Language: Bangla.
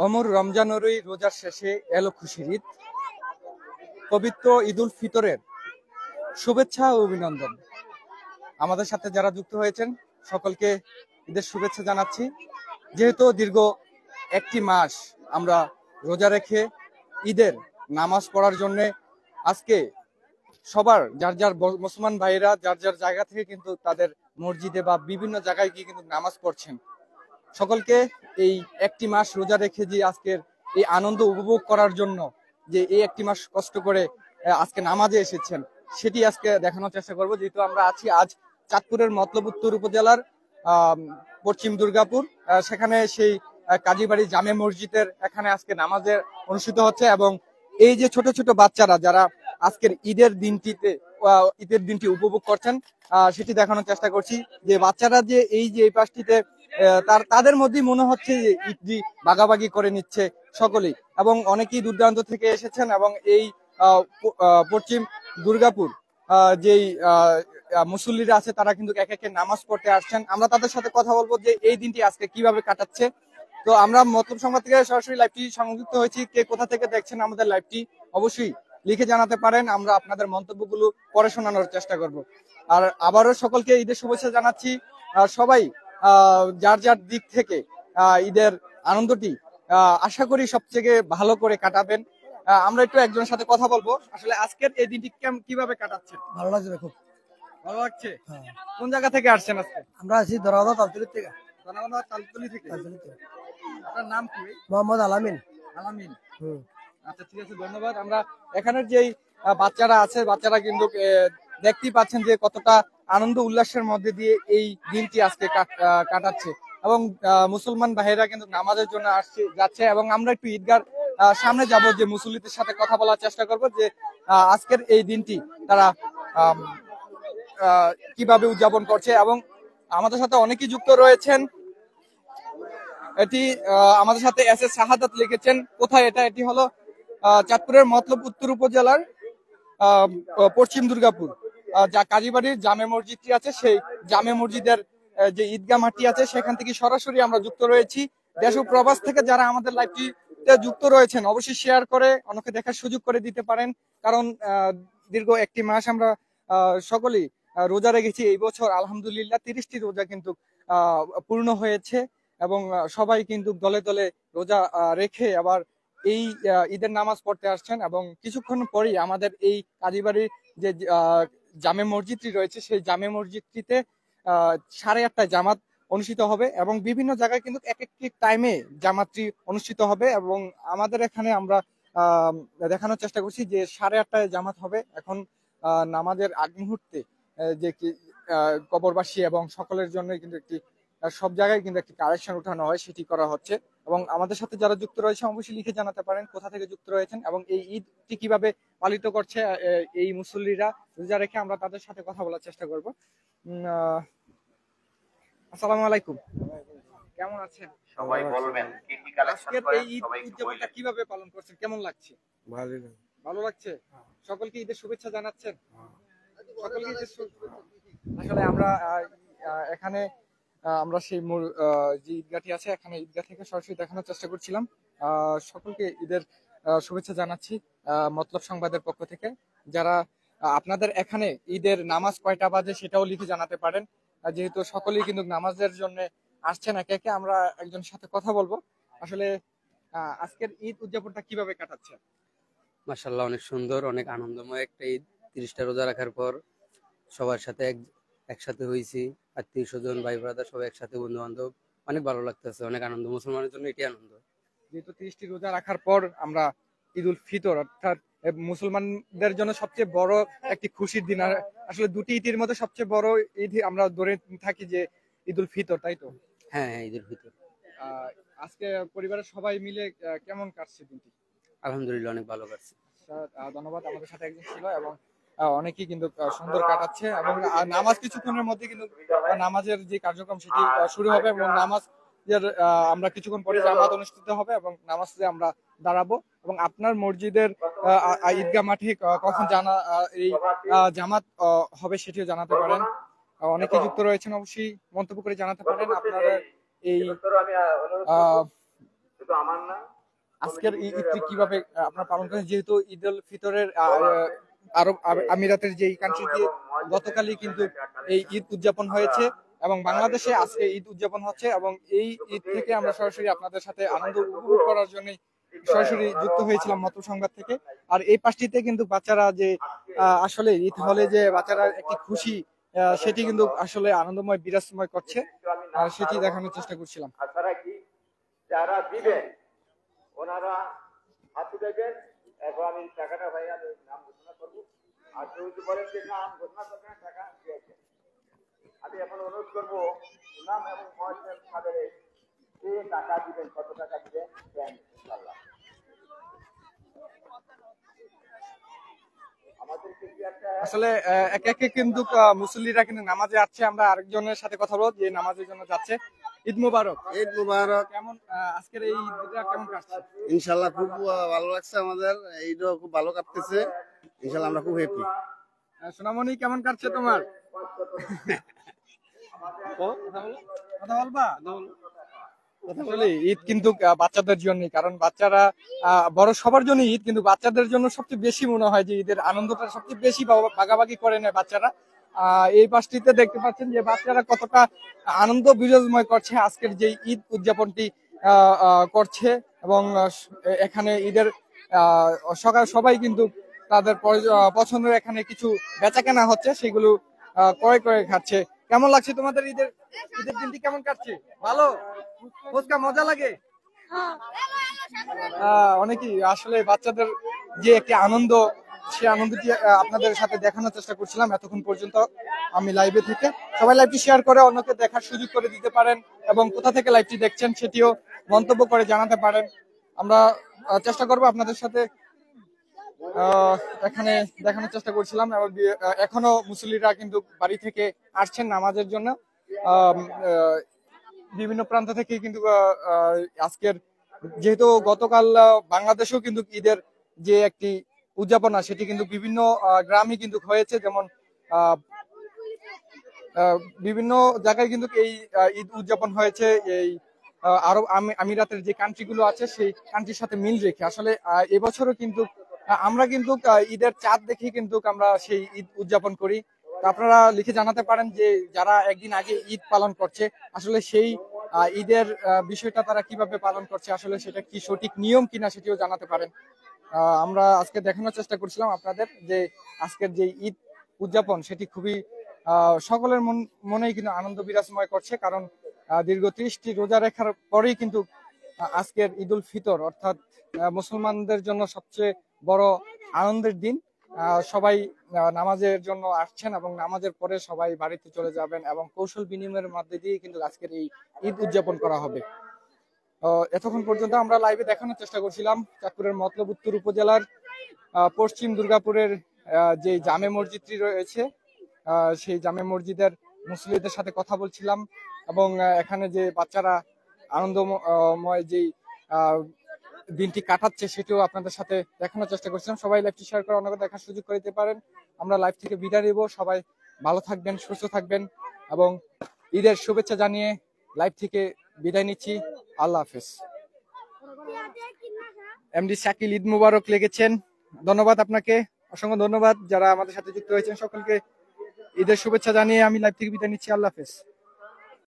অমর রমজানেরই রোজার শেষে এলো খুশির ঈদ। পবিত্র ঈদ উল ফিতরের শুভেচ্ছা ও অভিনন্দন। আমাদের সাথে যারা যুক্ত হয়েছেন সকলকে ঈদের শুভেচ্ছা জানাচ্ছি। যেহেতু দীর্ঘ একটি মাস আমরা রোজা রেখে ঈদের নামাজ পড়ার জন্য আজকে সবার যার যার মুসলমান ভাইরা যার যার জায়গা থেকে কিন্তু তাদের মসজিদে বা বিভিন্ন জায়গায় গিয়ে কিন্তু নামাজ পড়ছেন। সকলকে এই একটি মাস রোজা রেখে যে আজকের এই আনন্দ উপভোগ করার জন্য যে এই একটি মাস কষ্ট করে আজকে নামাজে এসেছেন সেটি আজকে দেখানোর চেষ্টা করব। যেহেতু আমরা আছি আজ চাঁদপুরের মতলব উত্তর উপজেলার পশ্চিম দুর্গাপুর, সেখানে সেই কাজীবাড়ি জামে মসজিদের এখানে আজকে নামাজে অনুষ্ঠিত হচ্ছে এবং এই যে ছোট ছোট বাচ্চারা যারা আজকের ঈদের দিনটি উপভোগ করছেন সেটি দেখানোর চেষ্টা করছি। যে বাচ্চারা যে এই পাশটিতে তাদের মধ্যেই মনে হচ্ছে যে ঈদটি ভাগাভাগি করে নিচ্ছে সকলেই, এবং অনেকেই দূর দূরান্ত থেকে এসেছেন এবং এই পশ্চিম দুর্গাপুর যেই মুসল্লিরা আছে তারা কিন্তু এক একে নামাজ পড়তে আসছেন। আমরা তাদের সাথে কথা বলবো যে এই দিনটি আজকে কিভাবে কাটাচ্ছে। তো আমরা মতলব সংবাদ থেকে সরাসরি লাইভটি সংযুক্ত হয়েছি। কে কোথা থেকে দেখছেন আমাদের লাইভটি অবশ্যই লিখে জানাতে পারেন, আমরা আপনাদের মন্তব্যগুলো পরে শোনানোর চেষ্টা করব। আর আবারও সকলকে ঈদের শুভেচ্ছা জানাচ্ছি। সবাই যার যার দিক থেকে ঈদের আনন্দটি আশা করি সবথেকে ভালো করে কাটাবেন। আমরা একটু একজনের সাথে কথা বলবো। আসলে আজকের এই দিনটি কিভাবে কাটাচ্ছেন? ভালো লাগছে খুব ভালো লাগছে। কোন জায়গা থেকে আসছেন আজকে? আমরা আছি দরাদা তালতলি থেকে। তালতলি থেকে। আপনার নাম কি? মোহাম্মদ আলামিন। আলামিন। আচ্ছা, ঠিক আছে, ধন্যবাদ। আমরা এখানের যেই বাচ্চারা আছে বাচ্চারা কিন্তু দেখতেই পাচ্ছেন যে কতটা আনন্দ উল্লাসের মধ্যে দিয়ে এই দিনটি আজকে কাটাচ্ছে এবং মুসলমান ভাইয়েরা কিন্তু নামাজের জন্য যাচ্ছে এবং আমরা একটু ঈদগার সামনে যাব, যে মুসল্লিদের সাথে কথা বলার চেষ্টা করব যে আজকের এই দিনটি তারা কিভাবে উদযাপন করছে। এবং আমাদের সাথে অনেকেই যুক্ত রয়েছেন। এটি আমাদের সাথে এস এ শাহাদাত লিখেছেন। কোথায় এটা? এটি হলো চাঁদপুরের মতলব উত্তর উপজেলার পশ্চিম দুর্গাপুর যা কাজীবাড়ির জামে মসজিদটি আছে, সেই জামে মসজিদের যে ঈদগাহ মাঠটি আছে সেখান থেকে সরাসরি আমরা যুক্ত রয়েছি। দেশ ও প্রবাস থেকে যারা আমাদের লাইভটিতে যুক্ত রয়েছেন অবশ্যই শেয়ার করে অনেকে দেখার সুযোগ করে দিতে পারেন, কারণ দীর্ঘ একটি মাস আমরা সকলেই রোজা রেখেছি। এই বছর আলহামদুলিল্লাহ 30টি রোজা কিন্তু পূর্ণ হয়েছে এবং সবাই কিন্তু দলে দলে রোজা রেখে আবার এই ঈদের নামাজ পড়তে আসছেন। এবং কিছুক্ষণ পরেই আমাদের এই কাজীবাড়ির যে জামে মসজিদটি রয়েছে সেই জামে মসজিদটিতে 8:30টায় জামাত অনুষ্ঠিত হবে এবং বিভিন্ন জায়গায় কিন্তু এক একটি টাইমে জামাতটি অনুষ্ঠিত হবে। এবং আমাদের এখানে আমরা দেখানোর চেষ্টা করছি যে 8:30টায় জামাত হবে। এখন নামাজের আগ মুহূর্তে যে কি কবরবাসী এবং সকলের জন্য কিন্তু একটি সব জায়গায় কিন্তু একটি কালেকশন উঠানো হয়, সেটি করা হচ্ছে। এবং আমাদের সাথে যারা যুক্ত রয়েছে অবশ্যই লিখে জানাতে পারেন কোথা থেকে যুক্ত রয়েছেন এবং এই ঈদটি কিভাবে পালিত করছে এই মুসল্লিরা রোজা রেখে। আমরা তাদের সাথে কথা বলার চেষ্টা করব। আসসালামু আলাইকুম, কেমন আছেন? সবাই বলবেন কি কি কালেকশন আজকের করেন এই ঈদ সবাই একটু উদযাপনটা বলবেন। কিভাবে পালন করছেন, কেমন লাগছে? ভালো লাগছে। সকলকে ঈদের শুভেচ্ছা জানাচ্ছেন। সকলকে ঈদের আসলে আমরা এখানে আমরা সেই যে ঈদগাহটি আছে এখানে ঈদগাহ থেকে সরাসরি দেখানোর চেষ্টা করছিলাম। সকলকে ঈদের শুভেচ্ছা জানাচ্ছি মতলব সংবাদের পক্ষ থেকে। যারা আপনাদের এখানে ঈদের নামাজ কয়টা বাজে সেটাও লিখে জানাতে পারেন, যেহেতু সকলেই কিন্তু নামাজের জন্য আসছেন একে একে। আমরা একজনের সাথে কথা বলবো। আসলে আজকের ঈদ উদযাপনটা কিভাবে কাটাচ্ছে? মাশাআল্লাহ, অনেক সুন্দর, অনেক আনন্দময় একটা ঈদ। 30টা রোজা রাখার পর সবার সাথে একসাথে হয়েছি, আত্মীয় স্বজন ভাই ব্রাদার সবাই একসাথে, বন্ধু বান্ধব, অনেক ভালো লাগতেছে, অনেক আনন্দ। মুসলমানের জন্য এটি আনন্দ। যেহেতু 30টি রোজা রাখার পর আমরা ঈদ উল ফিতর অর্থাৎ মুসলমানদের জন্য সবচেয়ে বড় একটি খুশির দিন। আর আসলে দুটি ঈদের মধ্যে সবচেয়ে বড় ঈদ আমরা ধরে থাকি যে ঈদ উল ফিতর, তাই তো? হ্যাঁ, ঈদ উল ফিতর। আজকে পরিবারের সবাই মিলে কেমন কাটছে দিনটি? আলহামদুলিল্লাহ, অনেক ভালো কাটছে। ধন্যবাদ। আমাদের সাথে একজন ছিল এবং অনেকেই কিন্তু সুন্দর কাটাচ্ছে এবং নামাজ কিছুক্ষণের মধ্যে কিন্তু নামাজের যে কার্যক্রম সেটি শুরু হবে এবং নামাজের আমরা কিছুক্ষণ পরে জামাত অনুষ্ঠিত হবে এবং নামাজে আমরা দাঁড়াবো। এবং আপনার মসজিদের ঈদগাহ মাঠে কখন এই জামাত হবে সেটিও জানাতে পারেন। অনেকে যুক্ত রয়েছেন, অবশ্যই মন্তব্য করে জানাতে পারেন আপনারা এই আজকের এই ঈদটি কিভাবে আপনারা পালন করেন, যেহেতু ঈদ উল ফিতরের আরব আমিরাতের যে কান্ট্রিতে গতকালই কিন্তু এই ঈদ উদযাপন হয়েছে এবং বাংলাদেশে আজকে ঈদ উদযাপন হচ্ছে, এবং এই ঈদ থেকে আমরা সরাসরি আপনাদের সাথে আনন্দ উপভোগ করার জন্য সরাসরি যুক্ত হয়েছিলাম মতলব সংবাদ থেকে। আর এই পাশটিতে কিন্তু বাচ্চারা যে আসলে ঈদ হলে যে বাচ্চারা একটি খুশি, সেটি কিন্তু আসলে আনন্দময় বিরাজময় করছে, আর সেটি দেখানোর চেষ্টা করছিলাম। যারা দিবেন ওনারা হাত দেবেন। এখন আমি টাকাটা ভাই আমি নাম ঘোষণা করবো, আর কেউ যদি বলেন যে নাম ঘোষণা করবেন টাকা দিয়েছেন, আমি এখন অনুরোধ করবো নাম এবং মহাশয় তাদের যে টাকা দিবেন, কত টাকা দিবেন দেন ইনশাআল্লাহ। আসলে একে একে কিন্তু মুসল্লিরা কিন্তু নামাজে আসছে। আমরা আরেকজনের সাথে কথা বলবো যে নামাজের জন্য যাচ্ছে। ঈদ মুবারক। ঈদ মুবারক। কেমন আজকের এই ঈদটা কেমন কাটছে? ইনশাআল্লাহ খুব ভালো লাগছে, আমাদের ঈদও খুব ভালো কাটতেছে, ইনশাআল্লাহ আমরা খুব হ্যাপি। সোনামণি কেমন কাটছে তোমার? কথা বলবা? আসলে ঈদ কিন্তু বাচ্চাদের জন্য, কারণ বাচ্চারা বড় সবার জন্য ঈদ, কিন্তু বাচ্চাদের জন্য সবচেয়ে বেশি মনে হয় যে ঈদের আনন্দটা সবচেয়ে বেশি ভাগাভাগি করে নেয় বাচ্চারা। এই পাশটিতে দেখতে পাচ্ছেন যে বাচ্চারা কতটা আনন্দ বিরাজময় করছে আজকের যে ঈদ উদযাপনটি করছে, এবং এখানে ঈদের সবাই কিন্তু তাদের পছন্দের এখানে কিছু বেচা কেনা হচ্ছে, সেগুলো ক্রয় করে খাচ্ছে। কেমন লাগছে তোমাদের ঈদের দিনটি কেমন কাটছে? ভালো? ফুচকা মজা লাগে? অনেকেই আসলে বাচ্চাদের যে একটি আনন্দ, সেই আনন্দটি আপনাদের সাথে দেখানোর চেষ্টা করছিলাম এতক্ষণ পর্যন্ত আমি লাইভে থেকে। সবাই লাইভটি শেয়ার করে অন্যকে দেখার সুযোগ করে দিতে পারেন, এবং কোথা থেকে লাইভটি দেখছেন সেটিও মন্তব্য করে জানাতে পারেন। আমরা চেষ্টা করবো আপনাদের সাথে এখানে দেখানোর চেষ্টা করছিলাম, এবং এখনো মুসল্লিরা কিন্তু বাড়ি থেকে আসছেন নামাজের জন্য। বিভিন্ন প্রান্ত থেকে কিন্তু আজকের, যেহেতু গতকাল বাংলাদেশেও কিন্তু ঈদের যে একটি উদযাপনা সেটি কিন্তু বিভিন্ন গ্রামে কিন্তু হয়েছে, যেমন বিভিন্ন জায়গায় কিন্তু এই ঈদ উদযাপন হয়েছে এই আরব আমিরাতের যে কান্ট্রিগুলো আছে সেই কান্ট্রির সাথে মিল রেখে। আসলে এবছরও কিন্তু আমরা কিন্তু ঈদের চাঁদ দেখে কিন্তু আমরা সেই ঈদ উদযাপন করি। আপনারা লিখে জানাতে পারেন যে যারা একদিন আগে ঈদ পালন করছে আসলে সেই ঈদের বিষয়টা তারা কিভাবে পালন করছে, আসলে সেটা কি সঠিক নিয়ম কিনা সেটিও জানাতে পারেন। আমরা আজকে দেখানোর চেষ্টা করছিলাম আপনাদের যে আজকের যে ঈদ উদযাপন সেটি খুবই সকলের মনেই কিন্তু আনন্দ বিরাজময় করছে, কারণ দীর্ঘ 30টি রোজা রেখার পরেই কিন্তু আজকের ঈদ উল ফিতর, অর্থাৎ মুসলমানদের জন্য সবচেয়ে বড় আনন্দের দিন। সবাই নামাজের জন্য আসছেন এবং নামাজের পরে সবাই বাড়িতে চলে যাবেন, এবং কৌশল বিনিময়ের মধ্যে দিয়ে কিন্তু আজকের এই ঈদ উদযাপন করা হবে। এতক্ষণ পর্যন্ত আমরা লাইভে দেখানোর চেষ্টা করছিলাম চাঁদপুরের মতলব উত্তর উপজেলার পশ্চিম দুর্গাপুরের যে জামে মসজিদটি রয়েছে, সেই জামে মসজিদের মুসল্লিদের সাথে কথা বলছিলাম, এবং এখানে যে বাচ্চারা আনন্দময় যে দিনটি কাটাচ্ছে সেটিও আপনাদের সাথে দেখানোর চেষ্টা করছিলাম। সবাই লাইভটি শেয়ার করে অন্যকে দেখার সুযোগ করে দিতে পারেন। আমরা লাইভ থেকে বিদায় নেব। সবাই ভালো থাকবেন, সুস্থ থাকবেন, এবং ঈদের শুভেচ্ছা জানিয়ে লাইভ থেকে বিদায় নিচ্ছি। আল্লাহ হাফেজ। এমডি শাকিল ঈদ মুবারক লিখেছেন, ধন্যবাদ আপনাকে, অসংখ্য ধন্যবাদ যারা আমাদের সাথে যুক্ত হয়েছেন। সকলকে ঈদের শুভেচ্ছা জানিয়ে আমি লাইভ থেকে বিদায় নিচ্ছি। আল্লাহ হাফেজ।